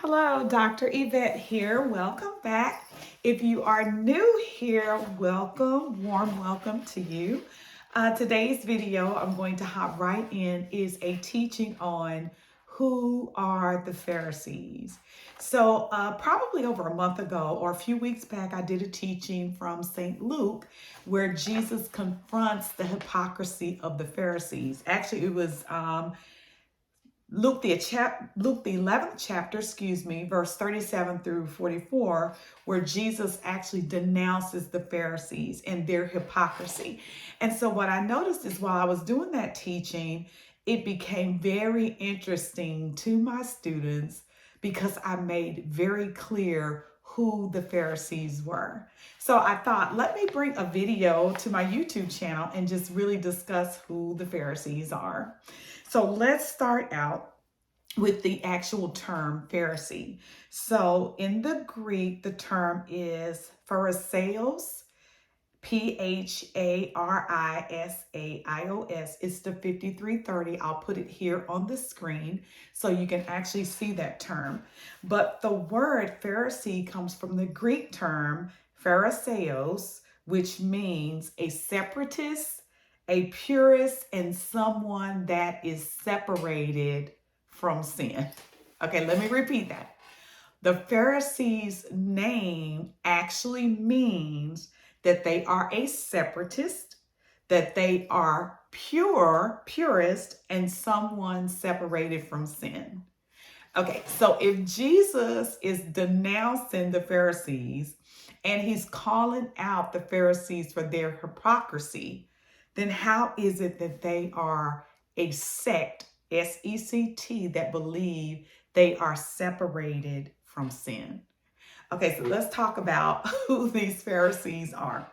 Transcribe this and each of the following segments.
Hello, Dr. Yvette here. Welcome back. If you are new here, welcome, warm welcome to you. Today's video, I'm going to hop right in, is a teaching on who are the Pharisees. So probably over a month ago or a few weeks back, I did a teaching from St. Luke where Jesus confronts the hypocrisy of the Pharisees. Actually, it was Luke the 11th chapter, verse 37 through 44, where Jesus actually denounces the Pharisees and their hypocrisy. And so what I noticed is while I was doing that teaching, it became very interesting to my students because I made very clear who the Pharisees were. So I thought, let me bring a video to my YouTube channel and just really discuss who the Pharisees are. So let's start out with the actual term Pharisee. So in the Greek, the term is Phariseos, Pharisaios. It's the 5330. I'll put it here on the screen so you can actually see that term. But the word Pharisee comes from the Greek term Phariseos, which means a separatist, a purist, and someone that is separated from sin. Okay, let me repeat that. The Pharisees' name actually means that they are a separatist, that they are purist, and someone separated from sin. Okay, so if Jesus is denouncing the Pharisees and he's calling out the Pharisees for their hypocrisy, then how is it that they are a sect, S-E-C-T, that believe they are separated from sin? Okay, so let's talk about who these Pharisees are.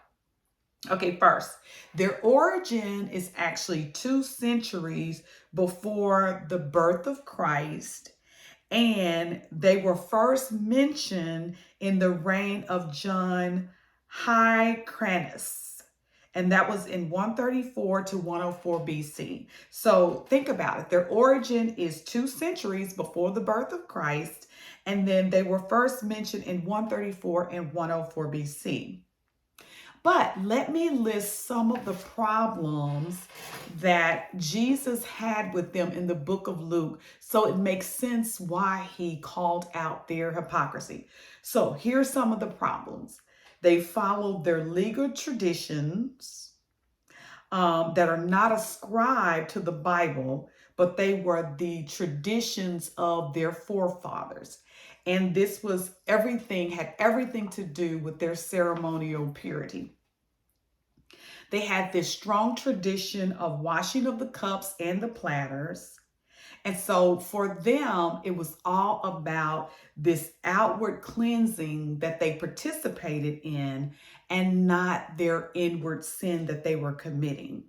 Okay, first, their origin is actually 2 centuries before the birth of Christ, and they were first mentioned in the reign of John Hyrcanus, and that was in 134 to 104 BC. So think about it. Their origin is 2 centuries before the birth of Christ, and then they were first mentioned in 134 and 104 BC. But let me list some of the problems that Jesus had with them in the book of Luke so it makes sense why he called out their hypocrisy. So here's some of the problems. They followed their legal traditions that are not ascribed to the Bible, but they were the traditions of their forefathers. And this was had everything to do with their ceremonial purity. They had this strong tradition of washing of the cups and the platters. And so for them, it was all about this outward cleansing that they participated in and not their inward sin that they were committing.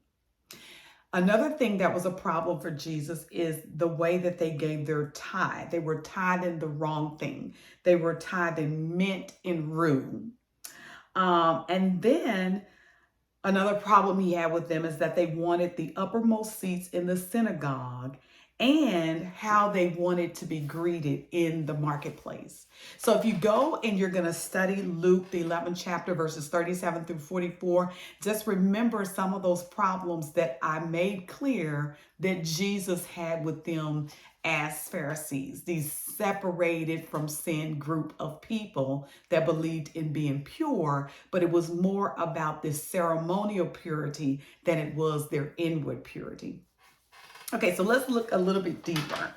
Another thing that was a problem for Jesus is the way that they gave their tithe. They were tithing the wrong thing. They were tithing mint and rue. And then another problem he had with them is that they wanted the uppermost seats in the synagogue and how they wanted to be greeted in the marketplace. So if you go and you're going to study Luke, the 11th chapter, verses 37 through 44, just remember some of those problems that I made clear that Jesus had with them as Pharisees, these separated from sin group of people that believed in being pure, but it was more about this ceremonial purity than it was their inward purity. Okay, so let's look a little bit deeper.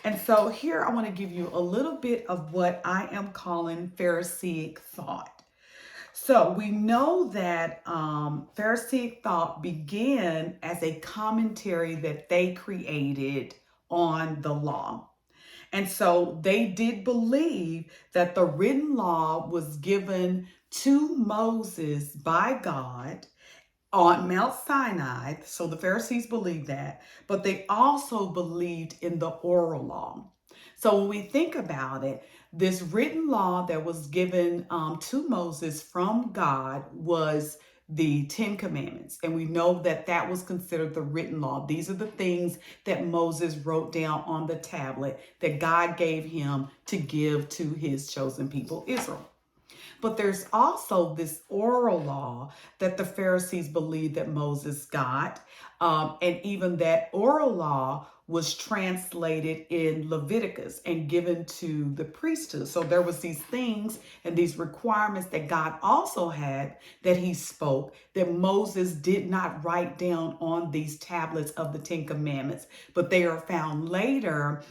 And so here I want to give you a little bit of what I am calling Pharisaic thought. So we know that Pharisaic thought began as a commentary that they created on the law. And so they did believe that the written law was given to Moses by God on Mount Sinai. So the Pharisees believed that, but they also believed in the oral law. So when we think about it, this written law that was given to Moses from God was the Ten Commandments. And we know that that was considered the written law. These are the things that Moses wrote down on the tablet that God gave him to give to his chosen people, Israel. But there's also this oral law that the Pharisees believed that Moses got. And even that oral law was translated in Leviticus and given to the priesthood. So there was these things and these requirements that God also had that he spoke that Moses did not write down on these tablets of the Ten Commandments, but they are found later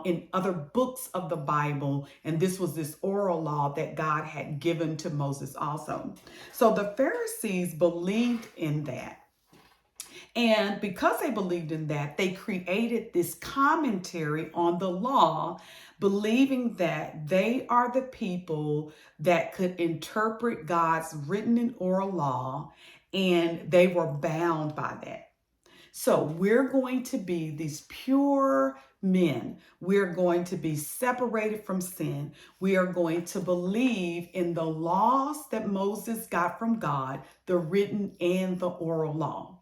in other books of the Bible. And this was this oral law that God had given to Moses also. So the Pharisees believed in that. And because they believed in that, they created this commentary on the law, believing that they are the people that could interpret God's written and oral law, and they were bound by that. So we're going to be these pure men. We're going to be separated from sin. We are going to believe in the laws that Moses got from God, the written and the oral law.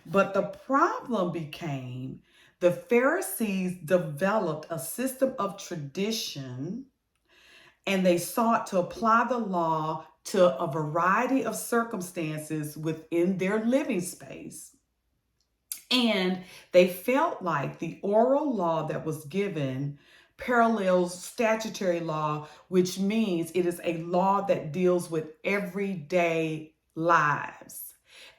But the problem became the Pharisees developed a system of tradition, and they sought to apply the law to a variety of circumstances within their living space. And they felt like the oral law that was given parallels statutory law, which means it is a law that deals with everyday lives.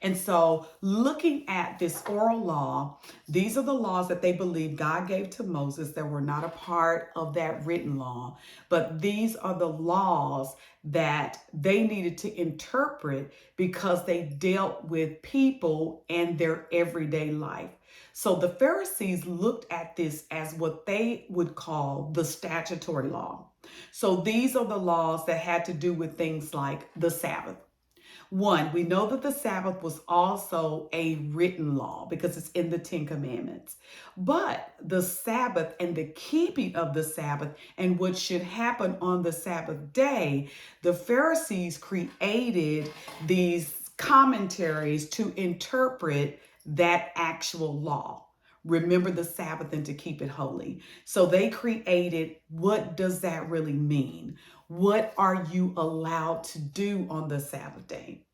And so looking at this oral law, these are the laws that they believe God gave to Moses that were not a part of that written law. But these are the laws that they needed to interpret because they dealt with people and their everyday life. So the Pharisees looked at this as what they would call the statutory law. So these are the laws that had to do with things like the Sabbath. One, we know that the Sabbath was also a written law because it's in the Ten Commandments. But the Sabbath and the keeping of the Sabbath and what should happen on the Sabbath day, the Pharisees created these commentaries to interpret that actual law. Remember the Sabbath and to keep it holy. So they created, what does that really mean? What are you allowed to do on the Sabbath day?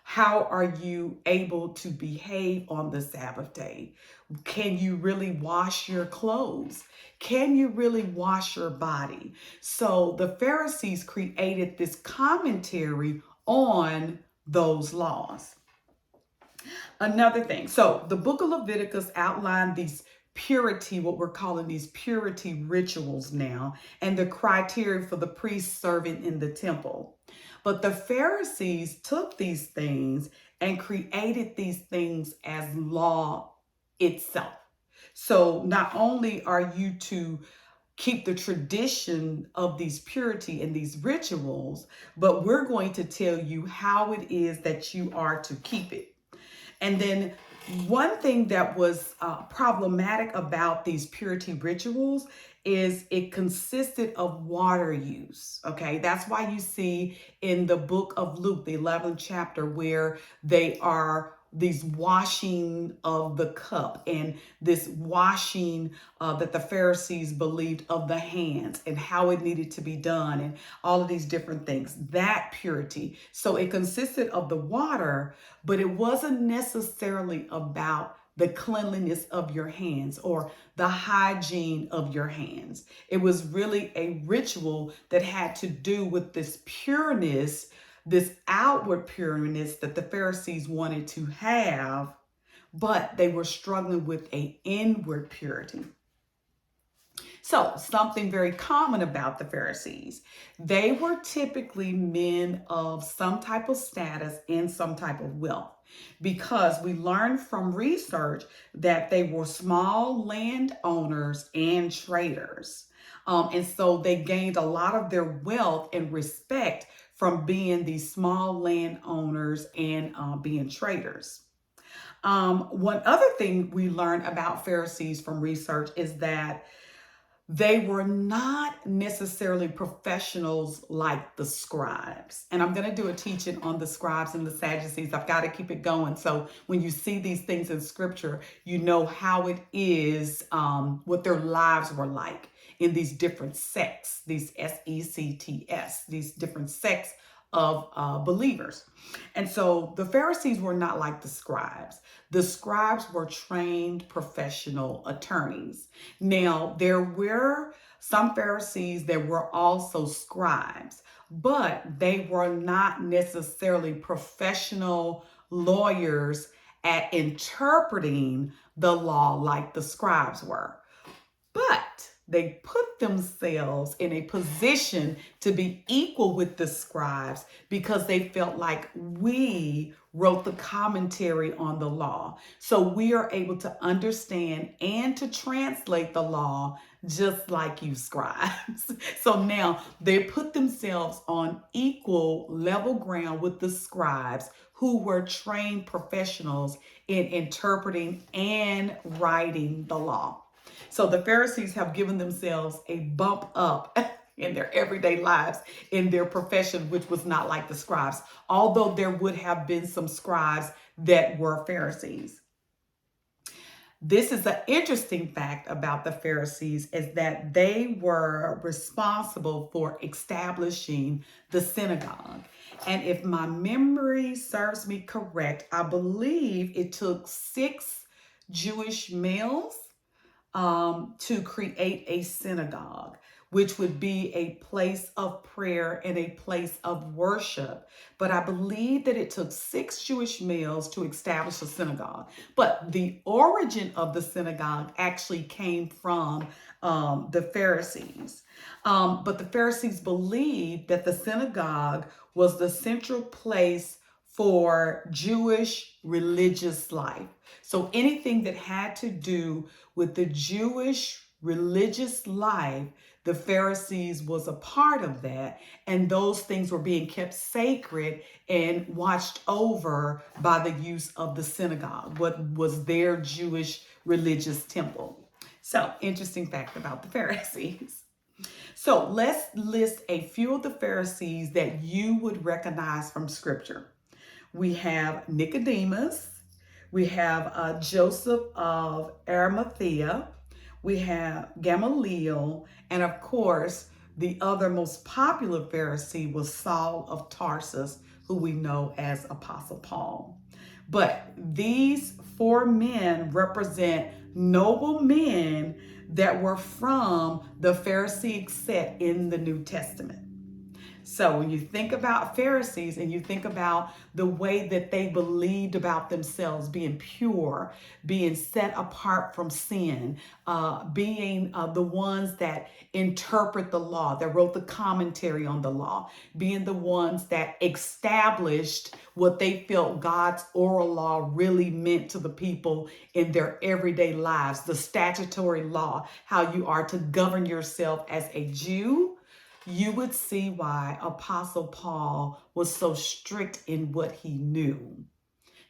How are you able to behave on the Sabbath day? Can you really wash your clothes? Can you really wash your body? So the Pharisees created this commentary on those laws. Another thing, so the book of Leviticus outlined these purity, what we're calling these purity rituals now, and the criteria for the priest serving in the temple. But the Pharisees took these things and created these things as law itself. So not only are you to keep the tradition of these purity and these rituals, but we're going to tell you how it is that you are to keep it. And then one thing that was problematic about these purity rituals is it consisted of water use. Okay, that's why you see in the book of Luke, the 11th chapter, where they are these washing of the cup and this washing that the Pharisees believed of the hands and how it needed to be done and all of these different things, that purity. So it consisted of the water, but it wasn't necessarily about the cleanliness of your hands or the hygiene of your hands. It was really a ritual that had to do with this pureness, this outward pureness that the Pharisees wanted to have, but they were struggling with an inward purity. So something very common about the Pharisees, they were typically men of some type of status and some type of wealth, because we learned from research that they were small landowners and traders. And so they gained a lot of their wealth and respect from being these small landowners and being traders. One other thing we learned about Pharisees from research is that They were not necessarily professionals like the scribes. And I'm going to do a teaching on the scribes and the Sadducees. I've got to keep it going. So when you see these things in scripture, you know how it is, what their lives were like in these different sects, these sects, these different sects of believers. And so the Pharisees were not like the scribes. The scribes were trained professional attorneys. Now, there were some Pharisees that were also scribes, but they were not necessarily professional lawyers at interpreting the law like the scribes were. But they put themselves in a position to be equal with the scribes because they felt like we wrote the commentary on the law. So we are able to understand and to translate the law just like you scribes. So now they put themselves on equal level ground with the scribes who were trained professionals in interpreting and writing the law. So the Pharisees have given themselves a bump up in their everyday lives, in their profession, which was not like the scribes, although there would have been some scribes that were Pharisees. This is an interesting fact about the Pharisees, is that they were responsible for establishing the synagogue. And if my memory serves me correct, I believe it took 6 Jewish males to create a synagogue, which would be a place of prayer and a place of worship. But I believe that it took 6 Jewish males to establish a synagogue. But the origin of the synagogue actually came from the Pharisees. But the Pharisees believed that the synagogue was the central place for Jewish religious life. So anything that had to do with the Jewish religious life, the Pharisees was a part of that, and those things were being kept sacred and watched over by the use of the synagogue, what was their Jewish religious temple. So, interesting fact about the Pharisees. So, let's list a few of the Pharisees that you would recognize from scripture. We have Nicodemus. We have Joseph of Arimathea. We have Gamaliel. And of course, the other most popular Pharisee was Saul of Tarsus, who we know as Apostle Paul. But these 4 men represent noble men that were from the Pharisaic sect in the New Testament. So when you think about Pharisees and you think about the way that they believed about themselves, being pure, being set apart from sin, being the ones that interpret the law, that wrote the commentary on the law, being the ones that established what they felt God's oral law really meant to the people in their everyday lives, the statutory law, how you are to govern yourself as a Jew, you would see why Apostle Paul was so strict in what he knew.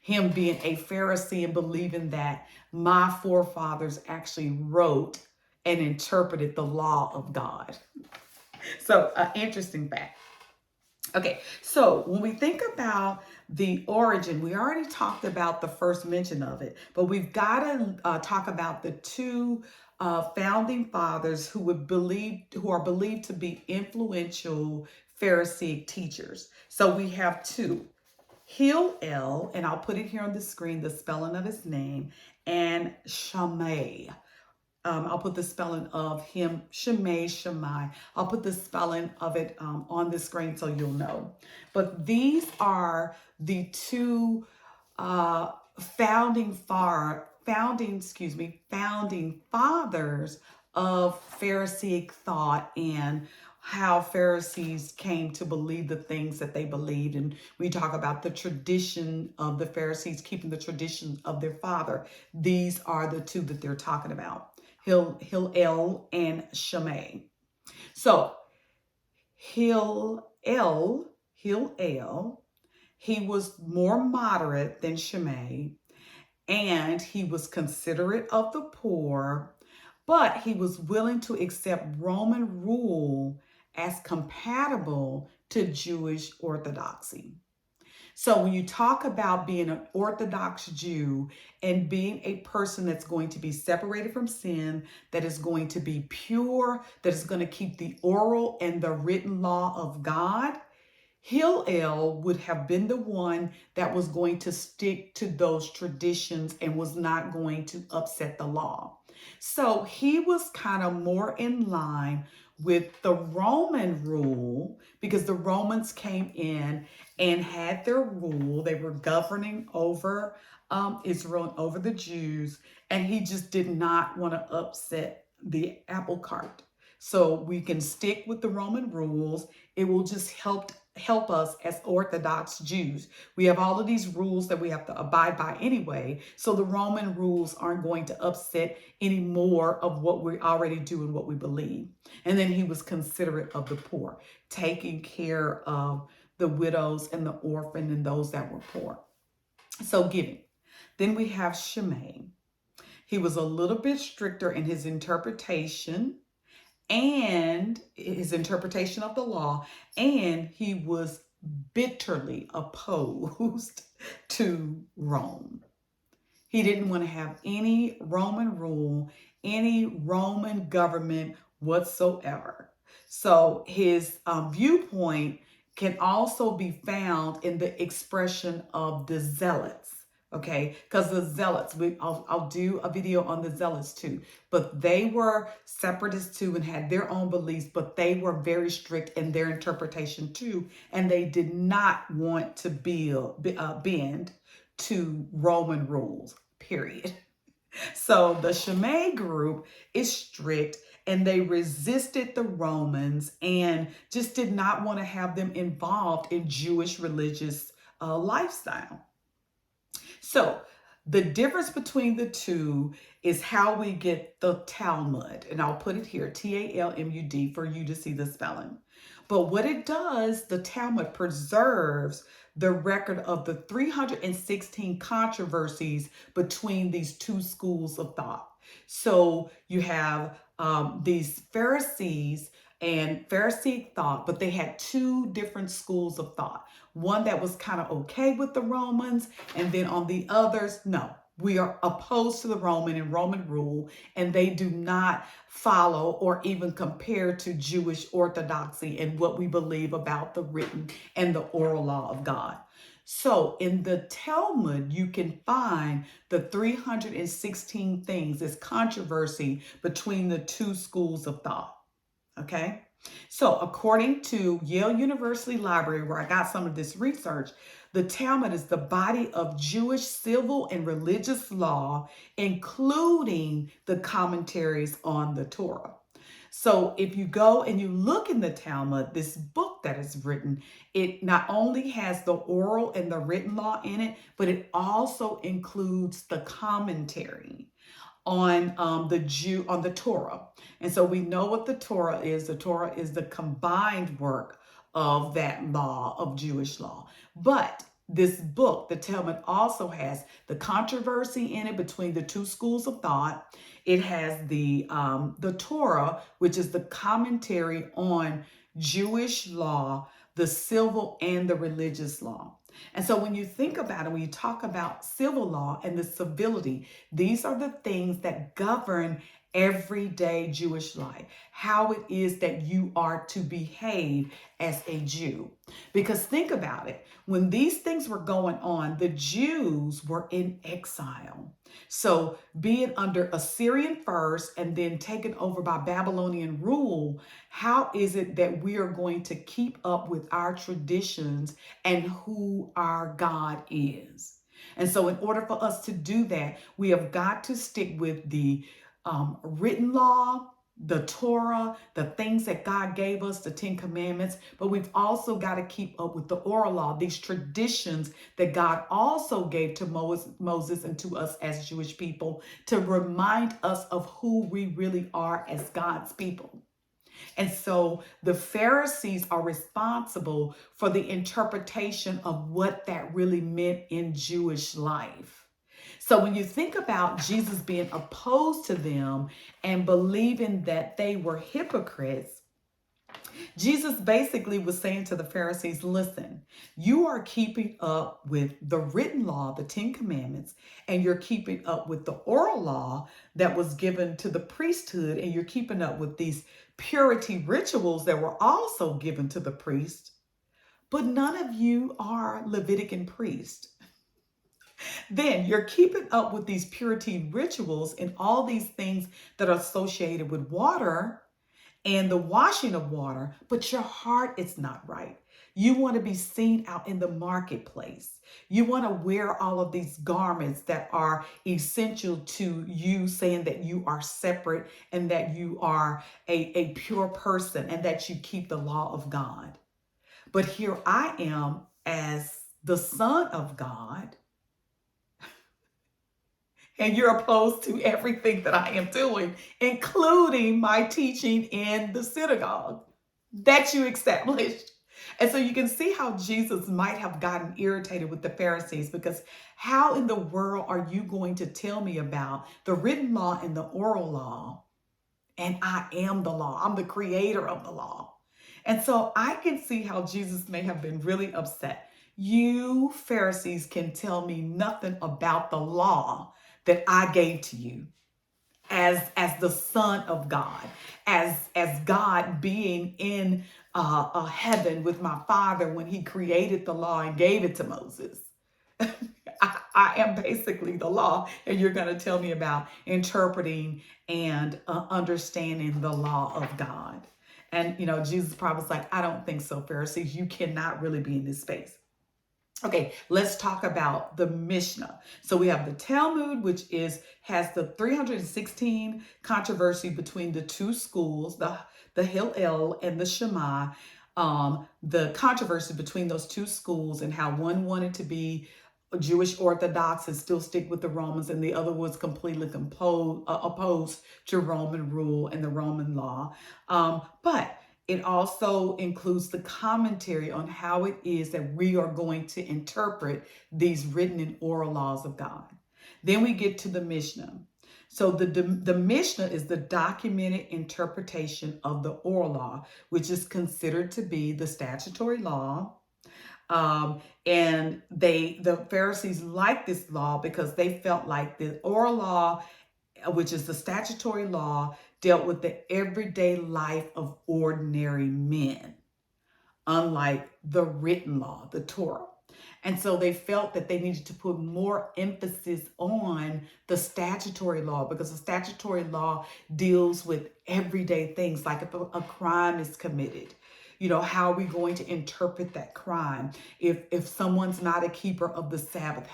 Him being a Pharisee and believing that my forefathers actually wrote and interpreted the law of God. So, interesting fact. Okay, so when we think about the origin, we already talked about the first mention of it, but we've got to talk about the 2 founding fathers who are believed to be influential Pharisaic teachers. So we have 2, Hillel, and I'll put it here on the screen, the spelling of his name, and Shammai. I'll put the spelling of him, Shammai. I'll put the spelling of it on the screen so you'll know. But these are the 2 founding fathers of Pharisaic thought and how Pharisees came to believe the things that they believed. And we talk about the tradition of the Pharisees, keeping the tradition of their father. These are the 2 that they're talking about. Hillel and Shammai. So Hillel, he was more moderate than Shammai, and he was considerate of the poor, but he was willing to accept Roman rule as compatible to Jewish orthodoxy. So when you talk about being an Orthodox Jew and being a person that's going to be separated from sin, that is going to be pure, that is going to keep the oral and the written law of God, Hillel would have been the one that was going to stick to those traditions and was not going to upset the law. So he was kind of more in line with the Roman rule because the Romans came in and had their rule. They were governing over Israel and over the Jews, and he just did not want to upset the apple cart. So we can stick with the Roman rules. It will just help us as Orthodox Jews. We have all of these rules that we have to abide by anyway. So the Roman rules aren't going to upset any more of what we already do and what we believe. And then he was considerate of the poor, taking care of the widows and the orphan and those that were poor. So giving. Then we have Shammai. He was a little bit stricter in his interpretation and his interpretation of the law, and he was bitterly opposed to Rome. He didn't want to have any Roman rule, any Roman government whatsoever. So his viewpoint can also be found in the expression of the zealots. Okay, because the zealots, I'll do a video on the zealots too, but they were separatists too and had their own beliefs, but they were very strict in their interpretation too, and they did not want to bend to Roman rules, period. So the Shammai group is strict and they resisted the Romans and just did not want to have them involved in Jewish religious lifestyle. So the difference between the two is how we get the Talmud. And I'll put it here, Talmud, for you to see the spelling. But what it does, the Talmud preserves the record of the 316 controversies between these two schools of thought. So you have these Pharisees and Pharisee thought, but they had two different schools of thought. One that was kind of okay with the Romans, and then on the others, no, we are opposed to the Roman and Roman rule, and they do not follow or even compare to Jewish orthodoxy and what we believe about the written and the oral law of God. So in the Talmud, you can find the 316 things as controversy between the two schools of thought. Okay, so according to Yale University Library, where I got some of this research, the Talmud is the body of Jewish civil and religious law, including the commentaries on the Torah. So if you go and you look in the Talmud, this book that is written, it not only has the oral and the written law in it, but it also includes the commentary on the Torah. And so we know what the Torah is. The Torah is the combined work of that law, of Jewish law. But this book, the Talmud, also has the controversy in it between the two schools of thought. It has the Torah, which is the commentary on Jewish law, the civil and the religious law. And so when you think about it, when you talk about civil law and the civility, these are the things that govern everyday Jewish life, how it is that you are to behave as a Jew. Because think about it, when these things were going on, the Jews were in exile. So being under Assyrian first and then taken over by Babylonian rule, how is it that we are going to keep up with our traditions and who our God is? And so in order for us to do that, we have got to stick with the written law, the Torah, the things that God gave us, the 10 Commandments, but we've also got to keep up with the oral law, these traditions that God also gave to Moses and to us as Jewish people to remind us of who we really are as God's people. And so the Pharisees are responsible for the interpretation of what that really meant in Jewish life. So when you think about Jesus being opposed to them and believing that they were hypocrites, Jesus basically was saying to the Pharisees, listen, you are keeping up with the written law, the 10 Commandments, and you're keeping up with the oral law that was given to the priesthood, and you're keeping up with these purity rituals that were also given to the priest, but none of you are Levitican priests. Then you're keeping up with these purity rituals and all these things that are associated with water and the washing of water, but your heart is not right. You want to be seen out in the marketplace. You want to wear all of these garments that are essential to you, saying that you are separate and that you are a pure person and that you keep the law of God. But here I am as the Son of God, and you're opposed to everything that I am doing, including my teaching in the synagogue that you established. And so you can see how Jesus might have gotten irritated with the Pharisees, because how in the world are you going to tell me about the written law and the oral law? And I am the law. I'm the creator of the law. And so I can see how Jesus may have been really upset. You Pharisees can tell me nothing about the law that I gave to you as the Son of God, as God being in heaven with my Father when he created the law and gave it to Moses. I am basically the law, and you're going to tell me about interpreting and understanding the law of God. And, Jesus probably was like, I don't think so, Pharisees. You cannot really be in this space. Okay, let's talk about the Mishnah. So we have the Talmud, which has the 316 controversy between the two schools, the Hillel and the Shammai. The controversy between those two schools and how one wanted to be Jewish Orthodox and still stick with the Romans, and the other was completely opposed to Roman rule and the Roman law. But it also includes the commentary on how it is that we are going to interpret these written and oral laws of God. Then we get to the Mishnah. So the Mishnah is the documented interpretation of the oral law, which is considered to be the statutory law. And the Pharisees liked this law because they felt like the oral law, which is the statutory law, dealt with the everyday life of ordinary men, unlike the written law, the Torah. And so they felt that they needed to put more emphasis on the statutory law, because the statutory law deals with everyday things, like if a crime is committed. How are we going to interpret that crime? If someone's not a keeper of the Sabbath,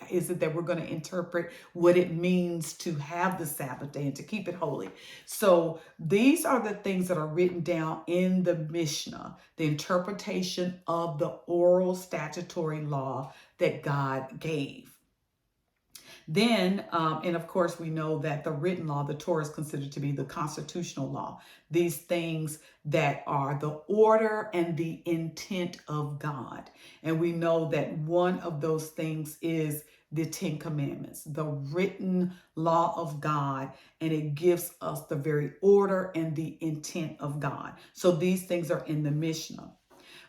is it that we're going to interpret what it means to have the Sabbath day and to keep it holy? So these are the things that are written down in the Mishnah, the interpretation of the oral statutory law that God gave. Then, and of course, we know that the written law, the Torah, is considered to be the constitutional law. These things that are the order and the intent of God. And we know that one of those things is the 10 Commandments, the written law of God, and it gives us the very order and the intent of God. So these things are in the Mishnah.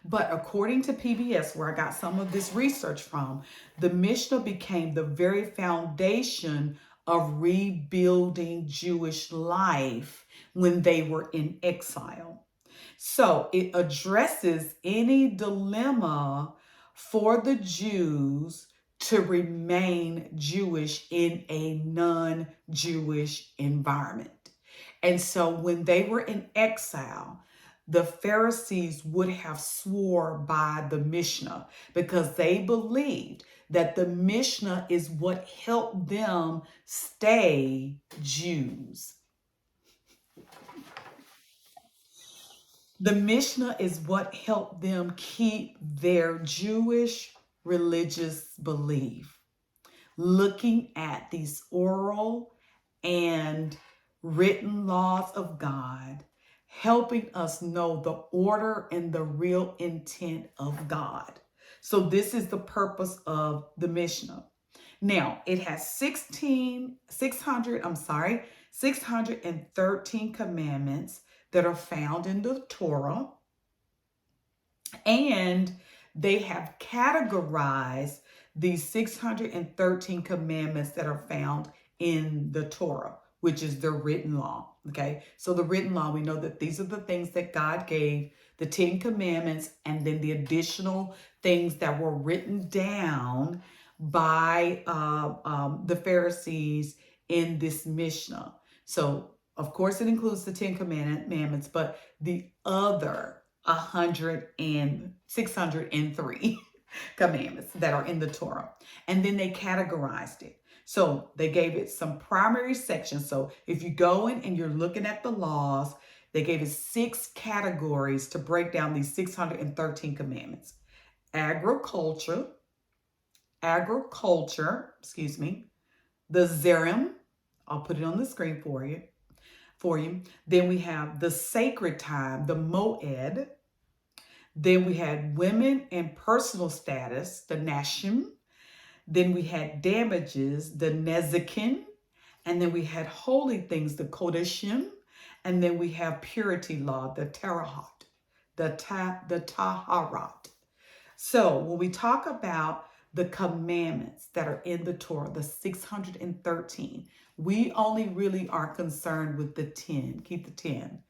But according to PBS, where I got some of this research from, the Mishnah became the very foundation of rebuilding Jewish life when they were in exile. So it addresses any dilemma for the Jews to remain Jewish in a non-Jewish environment. And so when they were in exile, the Pharisees would have swore by the Mishnah, because they believed that the Mishnah is what helped them stay Jews. The Mishnah is what helped them keep their Jewish religious belief. Looking at these oral and written laws of God, helping us know the order and the real intent of God. So this is the purpose of the Mishnah. Now, it has 613 commandments that are found in the Torah. And they have categorized these 613 commandments that are found in the Torah, which is the written law. Okay, so the written law, we know that these are the things that God gave, the 10 commandments, and then the additional things that were written down by the Pharisees in this Mishnah. So, of course, it includes the 10 commandments, but the other 603 commandments that are in the Torah. And then they categorized it. So they gave it some primary sections. So if you go in and you're looking at the laws, they gave it 6 categories to break down these 613 commandments. Agriculture, the Zerim, I'll put it on the screen for you. Then we have the sacred time, the Moed. Then we had women and personal status, the Nashim. Then we had damages, the Nezikin. And then we had holy things, the Kodashim. And then we have purity law, the Tarahat, the Taharat. So when we talk about the commandments that are in the Torah, the 613, we only really are concerned with the 10. Keep the 10.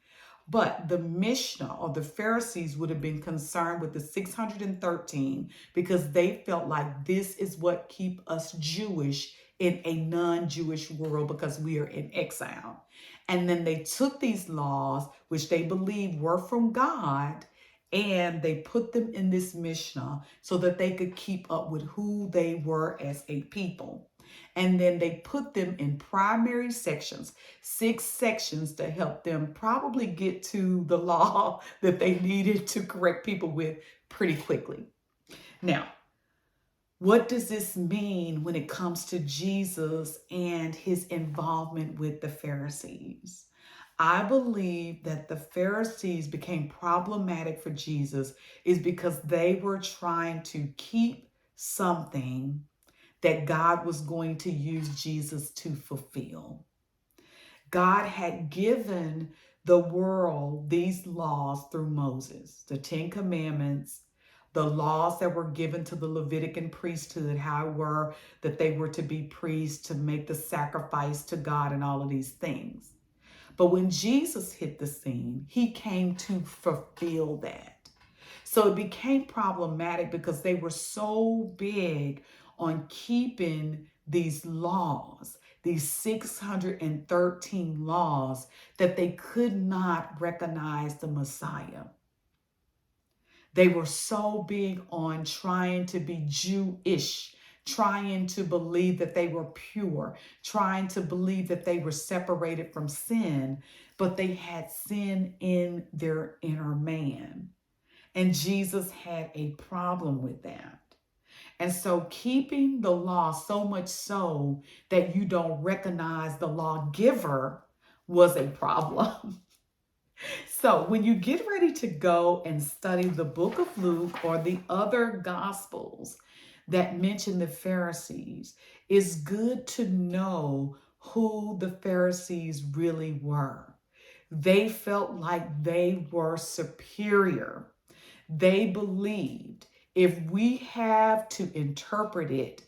But the Mishnah or the Pharisees would have been concerned with the 613 because they felt like this is what keep us Jewish in a non-Jewish world because we are in exile. And then they took these laws, which they believed were from God, and they put them in this Mishnah so that they could keep up with who they were as a people. And then they put them in primary sections, 6 sections to help them probably get to the law that they needed to correct people with pretty quickly. Now, what does this mean when it comes to Jesus and his involvement with the Pharisees? I believe that the Pharisees became problematic for Jesus is because they were trying to keep something that God was going to use Jesus to fulfill. God had given the world these laws through Moses, the 10 commandments, the laws that were given to the Levitican priesthood, that they were to be priests, to make the sacrifice to God and all of these things. But when Jesus hit the scene, he came to fulfill that. So it became problematic because they were so big on keeping these laws, these 613 laws, that they could not recognize the Messiah. They were so big on trying to be Jewish, trying to believe that they were pure, trying to believe that they were separated from sin, but they had sin in their inner man. And Jesus had a problem with that. And so keeping the law so much so that you don't recognize the lawgiver was a problem. So when you get ready to go and study the book of Luke or the other gospels that mention the Pharisees, it's good to know who the Pharisees really were. They felt like they were superior. They believed if we have to interpret it,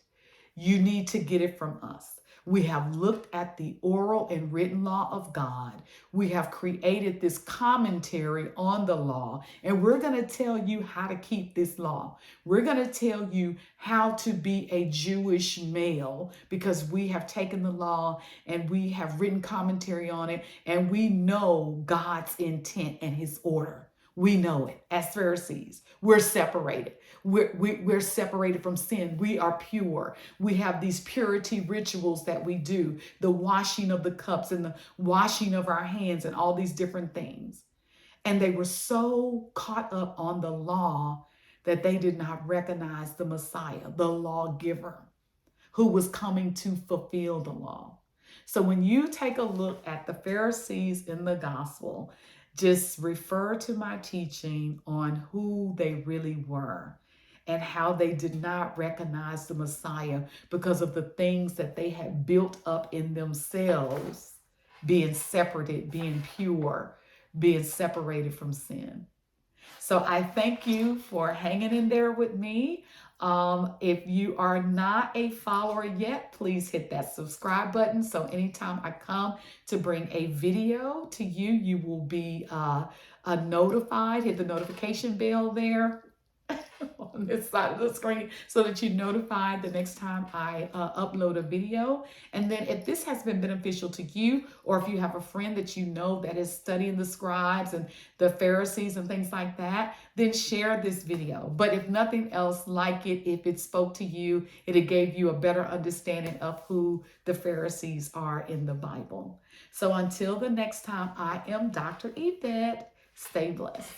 you need to get it from us. We have looked at the oral and written law of God. We have created this commentary on the law, and we're going to tell you how to keep this law. We're going to tell you how to be a Jewish male because we have taken the law and we have written commentary on it, and we know God's intent and his order. We know it. As Pharisees, we're separated. We're separated from sin. We are pure. We have these purity rituals that we do, the washing of the cups and the washing of our hands and all these different things. And they were so caught up on the law that they did not recognize the Messiah, the lawgiver, who was coming to fulfill the law. So when you take a look at the Pharisees in the gospel, just refer to my teaching on who they really were. and how they did not recognize the Messiah because of the things that they had built up in themselves, being separated, being pure, being separated from sin. So I thank you for hanging in there with me. If you are not a follower yet, please hit that subscribe button. So anytime I come to bring a video to you, you will be notified. Hit the notification bell there on this side of the screen so that you're notified the next time I upload a video. And then if this has been beneficial to you, or if you have a friend that you know that is studying the scribes and the Pharisees and things like that, then share this video. But if nothing else like it, if it spoke to you, it gave you a better understanding of who the Pharisees are in the Bible. So until the next time, I am Dr. Yvette. Stay blessed.